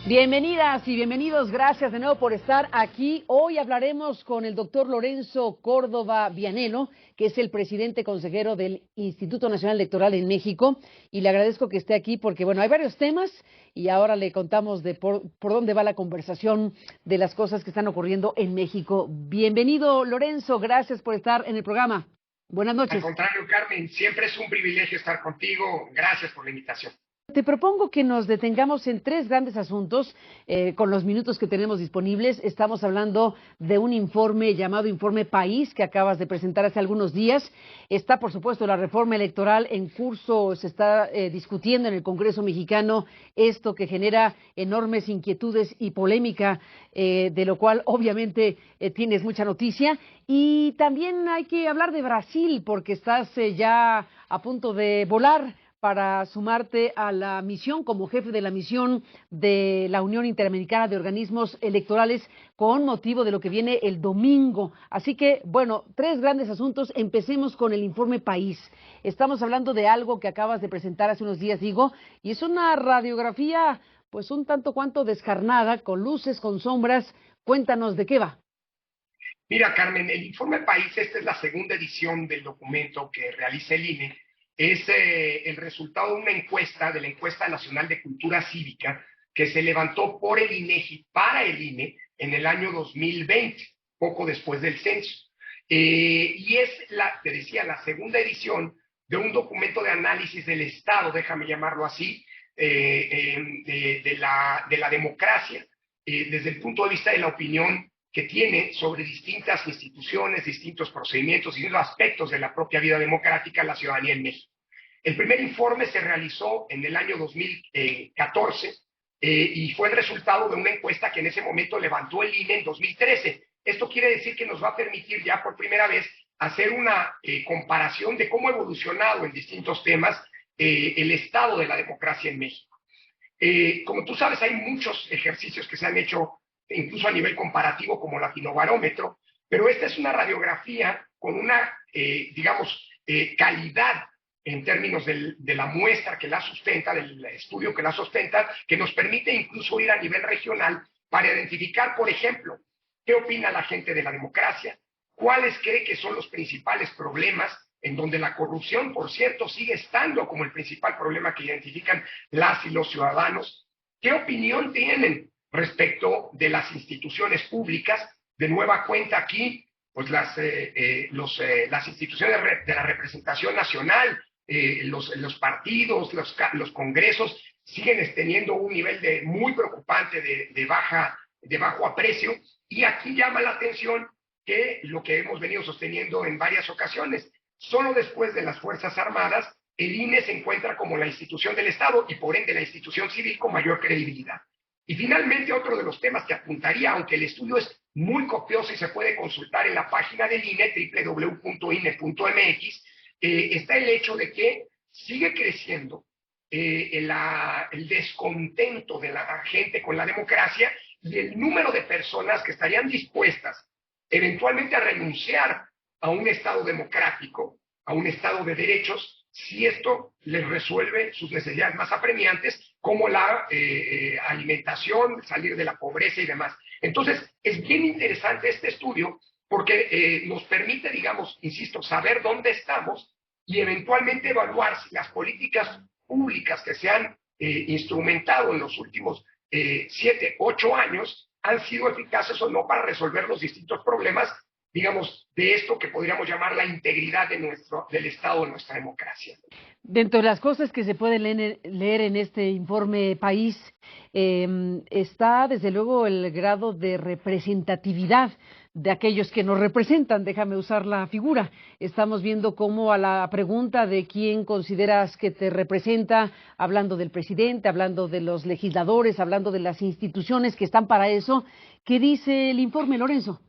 Bienvenidas y bienvenidos, gracias de nuevo por estar aquí. Hoy hablaremos con el doctor Lorenzo Córdoba Vianello, que es el presidente consejero del Instituto Nacional Electoral en México, y le agradezco que esté aquí porque, bueno, hay varios temas y ahora le contamos de por dónde va la conversación de las cosas que están ocurriendo en México. Bienvenido, Lorenzo, gracias por estar en el programa. Buenas Al noches. contrario, Carmen, siempre es un privilegio estar contigo. Gracias por la invitación. Te propongo que nos detengamos en tres grandes asuntos con los minutos que tenemos disponibles. Estamos hablando de un informe llamado Informe País que acabas de presentar hace algunos días. Está, por supuesto, la reforma electoral en curso. Se está discutiendo en el Congreso mexicano esto que genera enormes inquietudes y polémica, de lo cual obviamente tienes mucha noticia. Y también hay que hablar de Brasil porque estás ya a punto de volar para sumarte a la misión como jefe de la misión de la Unión Interamericana de Organismos Electorales con motivo de lo que viene el domingo. Así que, bueno, tres grandes asuntos. Empecemos con el informe País. Estamos hablando de algo que acabas de presentar hace unos días, digo, y es una radiografía pues un tanto cuanto descarnada, con luces, con sombras. Cuéntanos de qué va. Mira, Carmen, el Informe País, esta es la segunda edición del documento que realiza el INE. Es el resultado de una encuesta, de la Encuesta Nacional de Cultura Cívica, que se levantó por el INEGI para el INE en el año 2020, poco después del censo. Y es, te decía, la segunda edición de un documento de análisis del Estado, déjame llamarlo así, de la democracia, desde el punto de vista de la opinión que tiene sobre distintas instituciones, distintos procedimientos, distintos aspectos de la propia vida democrática la ciudadanía en México. El primer informe se realizó en el año 2014 y fue el resultado de una encuesta que en ese momento levantó el INE en 2013. Esto quiere decir que nos va a permitir ya por primera vez hacer una comparación de cómo ha evolucionado en distintos temas el estado de la democracia en México. Como tú sabes, hay muchos ejercicios que se han hecho incluso a nivel comparativo como Latinobarómetro, pero esta es una radiografía con una, calidad en términos de la muestra que la sustenta, del estudio que la sustenta, que nos permite incluso ir a nivel regional para identificar, por ejemplo, qué opina la gente de la democracia, cuáles cree que son los principales problemas, en donde la corrupción, por cierto, sigue estando como el principal problema que identifican las y los ciudadanos, qué opinión tienen respecto de las instituciones públicas. De nueva cuenta aquí, pues las instituciones de la representación nacional, los partidos, los congresos, siguen teniendo un nivel muy preocupante de bajo aprecio, y aquí llama la atención que lo que hemos venido sosteniendo en varias ocasiones, solo después de las Fuerzas Armadas, el INE se encuentra como la institución del Estado y por ende la institución civil con mayor credibilidad. Y finalmente, otro de los temas que apuntaría, aunque el estudio es muy copioso y se puede consultar en la página del INE, www.ine.mx, está el hecho de que sigue creciendo el descontento de la gente con la democracia y el número de personas que estarían dispuestas eventualmente a renunciar a un Estado democrático, a un Estado de derechos, si esto les resuelve sus necesidades más apremiantes, como la alimentación, salir de la pobreza y demás. Entonces, es bien interesante este estudio porque nos permite, digamos, insisto, saber dónde estamos y eventualmente evaluar si las políticas públicas que se han instrumentado en los últimos 7, 8 años han sido eficaces o no para resolver los distintos problemas, digamos, de esto que podríamos llamar la integridad del Estado de nuestra democracia. Dentro de las cosas que se pueden leer en este informe País, está desde luego el grado de representatividad de aquellos que nos representan, déjame usar la figura. Estamos viendo cómo a la pregunta de quién consideras que te representa, hablando del presidente, hablando de los legisladores, hablando de las instituciones que están para eso, ¿qué dice el informe, Lorenzo?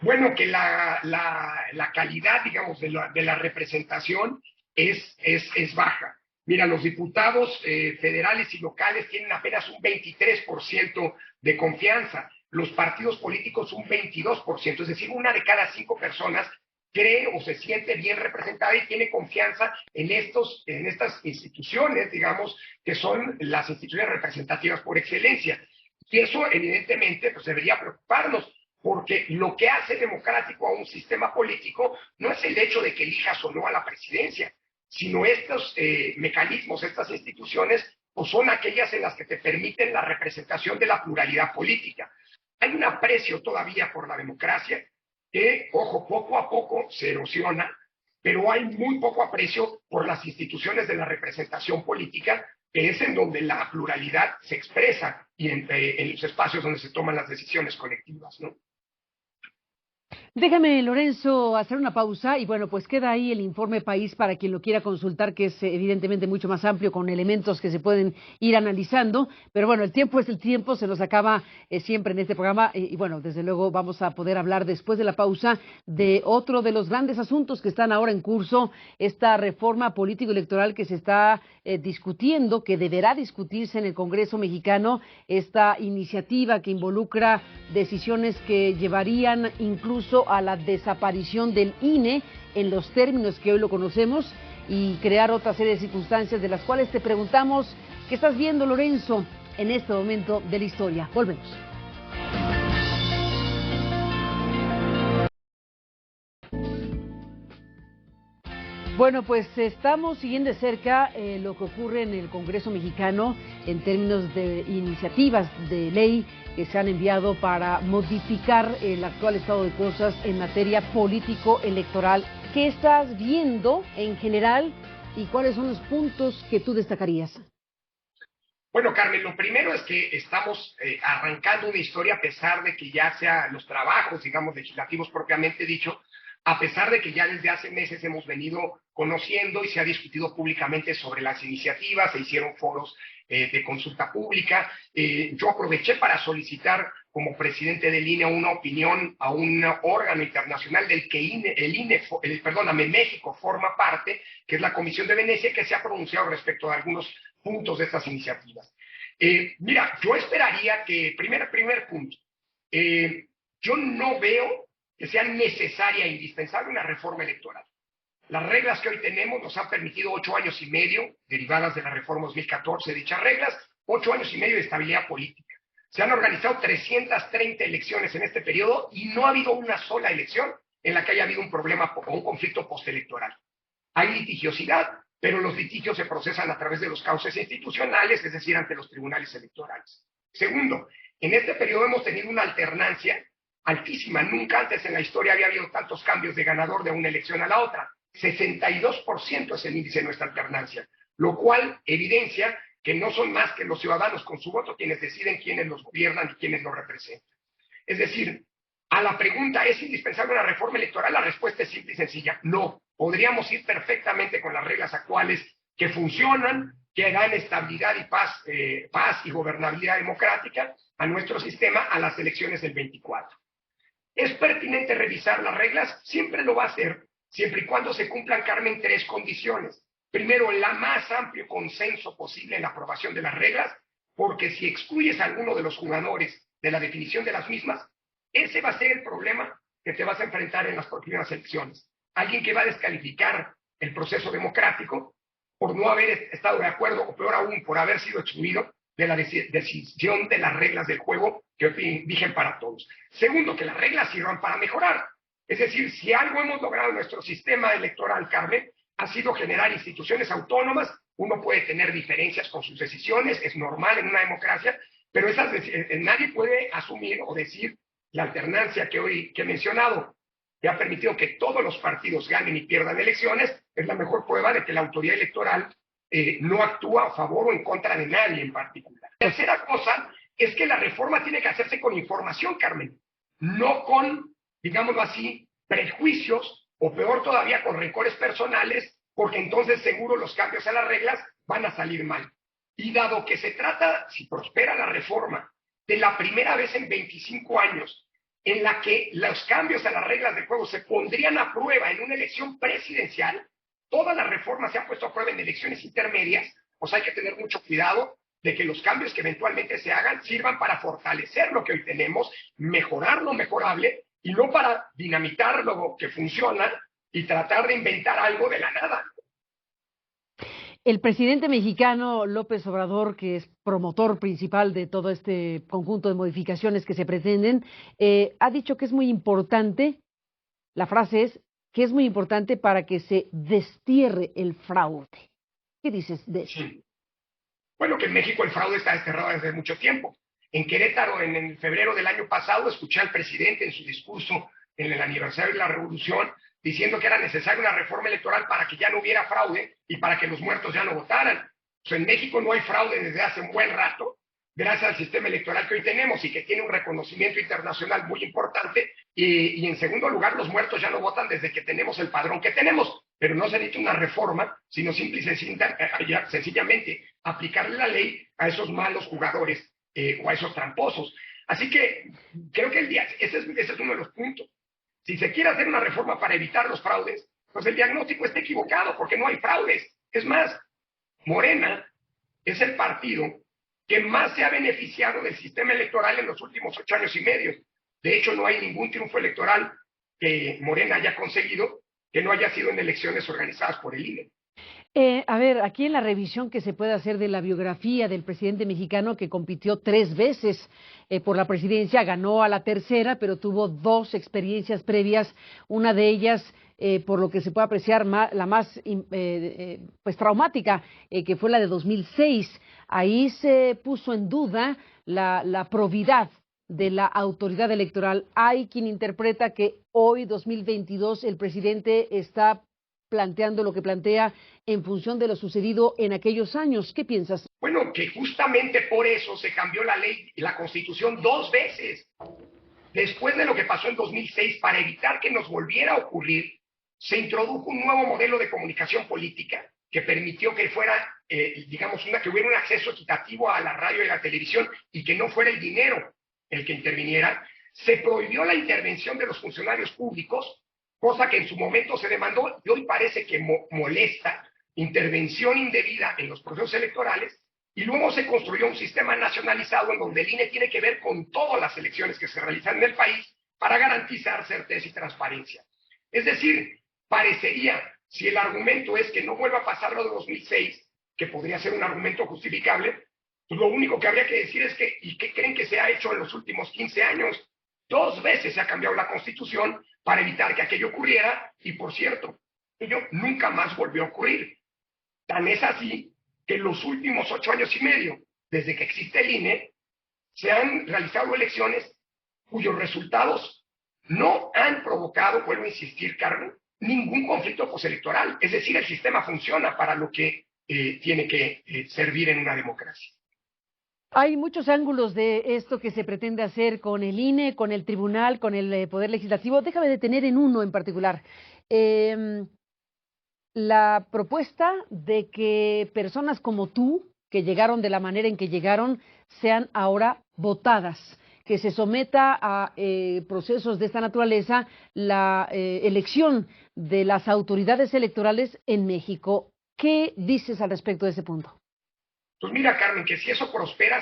Bueno, que la calidad, digamos, de la representación es baja. Mira, los diputados federales y locales tienen apenas un 23% de confianza, los partidos políticos un 22%, es decir, una de cada 5 personas cree o se siente bien representada y tiene confianza en estas instituciones, digamos, que son las instituciones representativas por excelencia. Y eso, evidentemente, pues debería preocuparnos, porque lo que hace democrático a un sistema político no es el hecho de que elijas o no a la presidencia, sino estos mecanismos, estas instituciones, pues son aquellas en las que te permiten la representación de la pluralidad política. Hay un aprecio todavía por la democracia que, ojo, poco a poco se erosiona, pero hay muy poco aprecio por las instituciones de la representación política, que es en donde la pluralidad se expresa y en los espacios donde se toman las decisiones colectivas, ¿no? Déjame, Lorenzo, hacer una pausa y bueno, pues queda ahí el informe país para quien lo quiera consultar, que es evidentemente mucho más amplio con elementos que se pueden ir analizando, pero bueno, el tiempo es el tiempo, se nos acaba siempre en este programa y bueno, desde luego vamos a poder hablar después de la pausa de otro de los grandes asuntos que están ahora en curso, esta reforma político-electoral que se está discutiendo, que deberá discutirse en el Congreso mexicano, esta iniciativa que involucra decisiones que llevarían incluso a la desaparición del INE en los términos que hoy lo conocemos y crear otra serie de circunstancias de las cuales te preguntamos qué estás viendo, Lorenzo, en este momento de la historia. Volvemos. Bueno, pues estamos siguiendo de cerca lo que ocurre en el Congreso mexicano en términos de iniciativas de ley que se han enviado para modificar el actual estado de cosas en materia político-electoral. ¿Qué estás viendo en general y cuáles son los puntos que tú destacarías? Bueno, Carmen, lo primero es que estamos arrancando una historia a pesar de que ya sea los trabajos, digamos, legislativos propiamente dicho, a pesar de que ya desde hace meses hemos venido conociendo y se ha discutido públicamente sobre las iniciativas, se hicieron foros de consulta pública. Yo aproveché para solicitar como presidente del INE una opinión a un órgano internacional del que México forma parte, que es la Comisión de Venecia, que se ha pronunciado respecto a algunos puntos de estas iniciativas. Mira, yo esperaría que, primer punto, yo no veo que sea necesaria e indispensable una reforma electoral. Las reglas que hoy tenemos nos han permitido 8 años y medio, derivadas de la reforma 2014, dichas reglas, 8 años y medio de estabilidad política. Se han organizado 330 elecciones en este periodo y no ha habido una sola elección en la que haya habido un problema o un conflicto postelectoral. Hay litigiosidad, pero los litigios se procesan a través de los cauces institucionales, es decir, ante los tribunales electorales. Segundo, en este periodo hemos tenido una alternancia altísima. Nunca antes en la historia había habido tantos cambios de ganador de una elección a la otra. 62% es el índice de nuestra alternancia, lo cual evidencia que no son más que los ciudadanos con su voto quienes deciden quiénes los gobiernan y quiénes los representan. Es decir, a la pregunta, ¿es indispensable una reforma electoral? La respuesta es simple y sencilla, no. Podríamos ir perfectamente con las reglas actuales que funcionan, que dan estabilidad y paz y gobernabilidad democrática a nuestro sistema a las elecciones del 24. ¿Es pertinente revisar las reglas? Siempre lo va a hacer, siempre y cuando se cumplan, Carmen, 3 condiciones. Primero, el más amplio consenso posible en la aprobación de las reglas, porque si excluyes a alguno de los jugadores de la definición de las mismas, ese va a ser el problema que te vas a enfrentar en las próximas elecciones. Alguien que va a descalificar el proceso democrático por no haber estado de acuerdo, o peor aún, por haber sido excluido de la decisión de las reglas del juego que rigen para todos. Segundo, que las reglas sirvan para mejorar. Es decir, si algo hemos logrado en nuestro sistema electoral, Carmen, ha sido generar instituciones autónomas. Uno puede tener diferencias con sus decisiones, es normal en una democracia, pero nadie puede asumir o decir la alternancia que he mencionado, que ha permitido que todos los partidos ganen y pierdan elecciones, es la mejor prueba de que la autoridad electoral no actúa a favor o en contra de nadie en particular. Tercera cosa es que la reforma tiene que hacerse con información, Carmen, no con, digámoslo así, prejuicios o peor todavía con rencores personales, porque entonces seguro los cambios a las reglas van a salir mal. Y dado que se trata, si prospera la reforma, de la primera vez en 25 años en la que los cambios a las reglas de juego se pondrían a prueba en una elección presidencial, todas las reformas se han puesto a prueba en elecciones intermedias, pues hay que tener mucho cuidado de que los cambios que eventualmente se hagan sirvan para fortalecer lo que hoy tenemos, mejorar lo mejorable y no para dinamitar lo que funciona y tratar de inventar algo de la nada. El presidente mexicano López Obrador, que es promotor principal de todo este conjunto de modificaciones que se pretenden, ha dicho que es muy importante, la frase es, que es muy importante para que se destierre el fraude. ¿Qué dices de eso? Sí. Bueno, que en México el fraude está desterrado desde mucho tiempo. En Querétaro, en febrero del año pasado, escuché al presidente en su discurso en el aniversario de la Revolución diciendo que era necesaria una reforma electoral para que ya no hubiera fraude y para que los muertos ya no votaran. O sea, en México no hay fraude desde hace un buen rato, gracias al sistema electoral que hoy tenemos y que tiene un reconocimiento internacional muy importante. Y en segundo lugar, los muertos ya no votan desde que tenemos el padrón que tenemos. Pero no se necesita una reforma, sino simple y sencillamente aplicarle la ley a esos malos jugadores o a esos tramposos. Así que creo que ese es uno de los puntos. Si se quiere hacer una reforma para evitar los fraudes, pues el diagnóstico está equivocado, porque no hay fraudes. Es más, Morena es el partido que más se ha beneficiado del sistema electoral en los últimos 8 años y medio. De hecho, no hay ningún triunfo electoral que Morena haya conseguido que no haya sido en elecciones organizadas por el INE. A ver, aquí en la revisión que se puede hacer de la biografía del presidente mexicano que compitió 3 veces por la presidencia, ganó a la tercera, pero tuvo 2 experiencias previas, una de ellas, por lo que se puede apreciar, la más pues traumática, que fue la de 2006. Ahí se puso en duda la probidad de la autoridad electoral. Hay quien interpreta que hoy, 2022, el presidente está planteando lo que plantea en función de lo sucedido en aquellos años. ¿Qué piensas? Bueno, que justamente por eso se cambió la ley y la Constitución 2 veces. Después de lo que pasó en 2006, para evitar que nos volviera a ocurrir, se introdujo un nuevo modelo de comunicación política que permitió que fuera, digamos, que hubiera un acceso equitativo a la radio y a la televisión y que no fuera el dinero el que interviniera. Se prohibió la intervención de los funcionarios públicos, cosa que en su momento se demandó y hoy parece que molesta, intervención indebida en los procesos electorales, y luego se construyó un sistema nacionalizado en donde el INE tiene que ver con todas las elecciones que se realizan en el país para garantizar certeza y transparencia. Es decir, parecería, si el argumento es que no vuelva a pasar lo de 2006, que podría ser un argumento justificable, pues lo único que habría que decir es que, ¿y qué creen que se ha hecho en los últimos 15 años? 2 veces se ha cambiado la Constitución para evitar que aquello ocurriera, y por cierto, ello nunca más volvió a ocurrir. Tan es así que en los últimos 8 años y medio, desde que existe el INE, se han realizado elecciones cuyos resultados no han provocado, vuelvo a insistir, Carmen, ningún conflicto postelectoral. Es decir, el sistema funciona para lo que tiene que servir en una democracia. Hay muchos ángulos de esto que se pretende hacer con el INE, con el tribunal, con el Poder Legislativo. Déjame detener en uno en particular. La propuesta de que personas como tú, que llegaron de la manera en que llegaron, sean ahora votadas, que se someta a procesos de esta naturaleza la elección de las autoridades electorales en México. ¿Qué dices al respecto de ese punto? Pues mira, Carmen, que si eso prospera,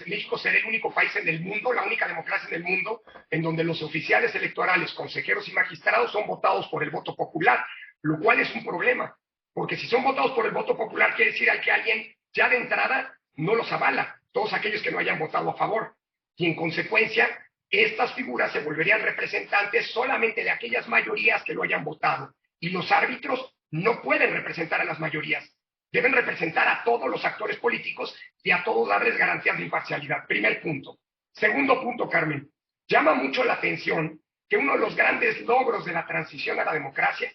México será el único país en el mundo, la única democracia en el mundo, en donde los oficiales electorales, consejeros y magistrados son votados por el voto popular, lo cual es un problema, porque si son votados por el voto popular, quiere decir que alguien ya de entrada no los avala, todos aquellos que no hayan votado a favor, y en consecuencia, estas figuras se volverían representantes solamente de aquellas mayorías que lo hayan votado, y los árbitros no pueden representar a las mayorías. Deben representar a todos los actores políticos y a todos darles garantías de imparcialidad. Primer punto. Segundo punto, Carmen. Llama mucho la atención que uno de los grandes logros de la transición a la democracia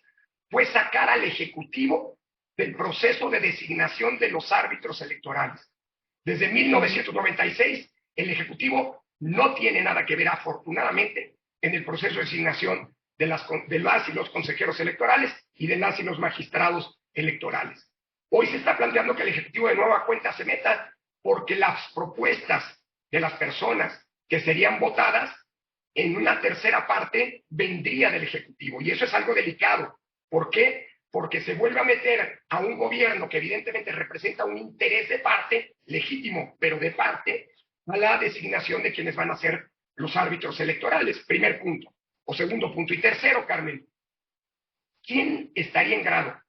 fue sacar al Ejecutivo del proceso de designación de los árbitros electorales. Desde 1996, el Ejecutivo no tiene nada que ver, afortunadamente, en el proceso de designación de las y los consejeros electorales y de las y los magistrados electorales. Hoy se está planteando que el Ejecutivo de nueva cuenta se meta porque las propuestas de las personas que serían votadas en una tercera parte vendría del Ejecutivo. Y eso es algo delicado. ¿Por qué? Porque se vuelve a meter a un gobierno que evidentemente representa un interés de parte, legítimo, pero de parte, a la designación de quienes van a ser los árbitros electorales. Primer punto. o segundo punto. Y tercero, Carmen, ¿quién estaría en grado?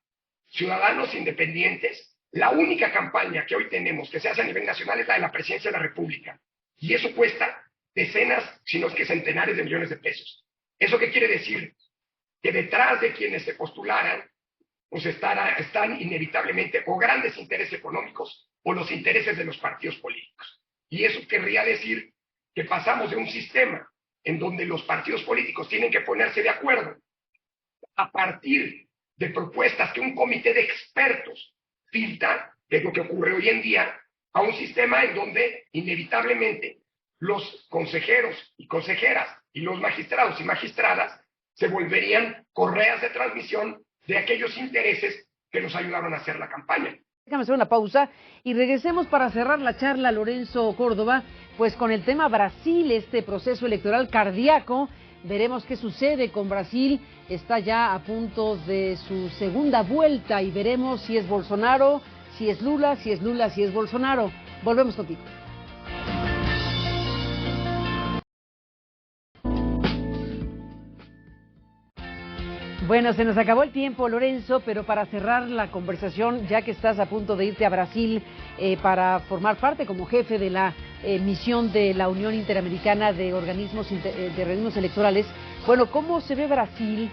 Ciudadanos independientes. La única campaña que hoy tenemos que se hace a nivel nacional es la de la presidencia de la República. Y eso cuesta decenas, si no es que centenares de millones de pesos. ¿Eso qué quiere decir? Que detrás de quienes se postularan, pues están inevitablemente o grandes intereses económicos o los intereses de los partidos políticos. Y eso querría decir que pasamos de un sistema en donde los partidos políticos tienen que ponerse de acuerdo a partir de propuestas que un comité de expertos filtra, que es lo que ocurre hoy en día, a un sistema en donde inevitablemente los consejeros y consejeras y los magistrados y magistradas se volverían correas de transmisión de aquellos intereses que nos ayudaron a hacer la campaña. Déjame hacer una pausa y regresemos para cerrar la charla, Lorenzo Córdoba, pues con el tema Brasil, este proceso electoral cardíaco. Veremos qué sucede con Brasil. Está ya a punto de su segunda vuelta y veremos si es Bolsonaro, si es Lula, si es Lula, si es Bolsonaro. Volvemos contigo. Bueno, se nos acabó el tiempo, Lorenzo, pero para cerrar la conversación, ya que estás a punto de irte a Brasil para formar parte como jefe de la misión de la Unión Interamericana de Organismos Electorales, bueno, ¿cómo se ve Brasil?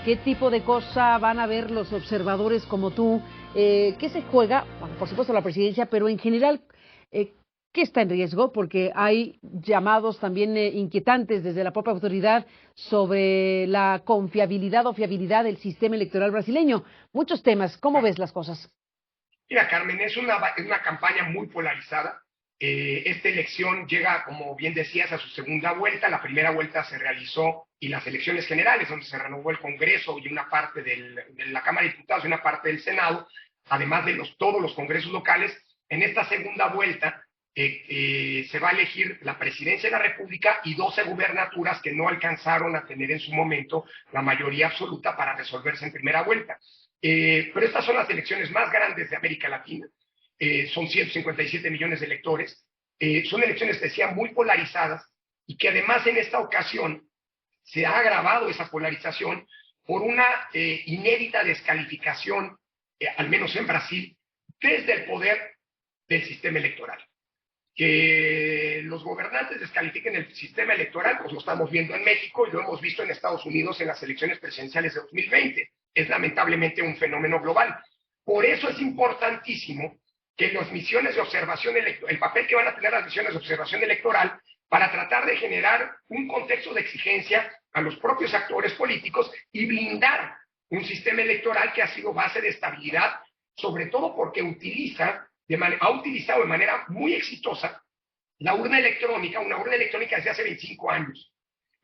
¿Qué tipo de cosa van a ver los observadores como tú? ¿Qué se juega? Bueno, por supuesto la presidencia, pero en general, ¿qué está en riesgo? Porque hay llamados también inquietantes desde la propia autoridad sobre la confiabilidad o fiabilidad del sistema electoral brasileño. Muchos temas. ¿Cómo ves las cosas? Mira, Carmen, es una campaña muy polarizada. Esta elección llega, como bien decías, a su segunda vuelta. La primera vuelta se realizó y las elecciones generales, donde se renovó el Congreso y una parte de la Cámara de Diputados y una parte del Senado, además de todos los congresos locales. En esta segunda vuelta se va a elegir la presidencia de la República y 12 gubernaturas que no alcanzaron a tener en su momento la mayoría absoluta para resolverse en primera vuelta. Pero estas son las elecciones más grandes de América Latina. Son 157 millones de electores. Son elecciones que sean muy polarizadas y que además en esta ocasión se ha agravado esa polarización por una inédita descalificación, al menos en Brasil, desde el poder del sistema electoral. Que los gobernantes descalifiquen el sistema electoral, pues lo estamos viendo en México y lo hemos visto en Estados Unidos en las elecciones presidenciales de 2020. Es lamentablemente un fenómeno global. Por eso es importantísimo que las misiones de observación electoral, el papel que van a tener las misiones de observación electoral para tratar de generar un contexto de exigencia a los propios actores políticos y blindar un sistema electoral que ha sido base de estabilidad, sobre todo porque ha utilizado de manera muy exitosa la urna electrónica, una urna electrónica desde hace 25 años.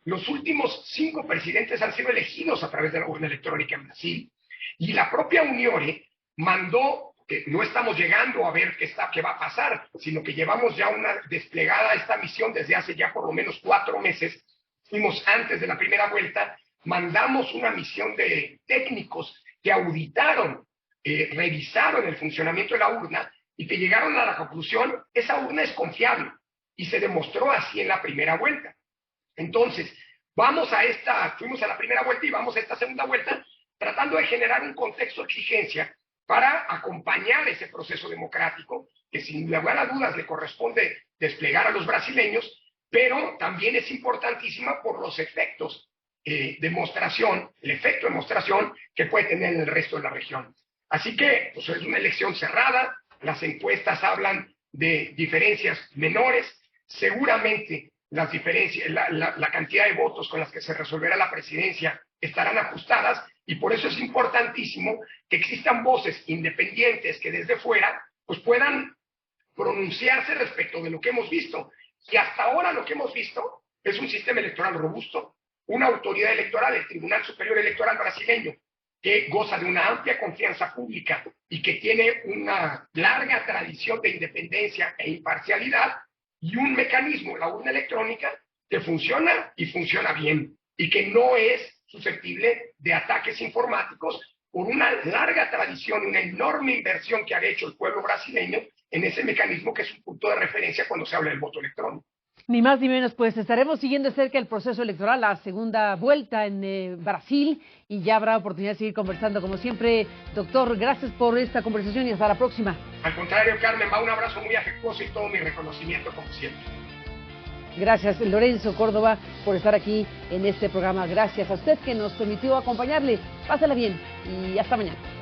Los últimos 5 presidentes han sido elegidos a través de la urna electrónica en Brasil y la propia Unione mandó, que no estamos llegando a ver qué va a pasar, sino que llevamos ya desplegada esta misión desde hace ya por lo menos 4 meses. Fuimos antes de la primera vuelta, mandamos una misión de técnicos que auditaron, revisaron el funcionamiento de la urna y que llegaron a la conclusión, esa urna es confiable, y se demostró así en la primera vuelta. Entonces, fuimos a la primera vuelta y vamos a esta segunda vuelta, tratando de generar un contexto de exigencia para acompañar ese proceso democrático, que sin lugar a dudas le corresponde desplegar a los brasileños, pero también es importantísima por los efectos el efecto de demostración que puede tener en el resto de la región. Así que pues, es una elección cerrada. Las encuestas hablan de diferencias menores. Seguramente las diferencias, la cantidad de votos con las que se resolverá la presidencia estarán ajustadas y por eso es importantísimo que existan voces independientes que desde fuera pues puedan pronunciarse respecto de lo que hemos visto. Y hasta ahora lo que hemos visto es un sistema electoral robusto, una autoridad electoral, el Tribunal Superior Electoral brasileño, que goza de una amplia confianza pública y que tiene una larga tradición de independencia e imparcialidad, y un mecanismo, la urna electrónica, que funciona y funciona bien, y que no es susceptible de ataques informáticos por una larga tradición, una enorme inversión que ha hecho el pueblo brasileño en ese mecanismo que es un punto de referencia cuando se habla del voto electrónico. Ni más ni menos, pues estaremos siguiendo de cerca el proceso electoral, la segunda vuelta en Brasil, y ya habrá oportunidad de seguir conversando. Como siempre, doctor, gracias por esta conversación y hasta la próxima. Al contrario, Carmen, va un abrazo muy afectuoso y todo mi reconocimiento como siempre. Gracias, Lorenzo Córdoba, por estar aquí en este programa. Gracias a usted que nos permitió acompañarle. Pásala bien y hasta mañana.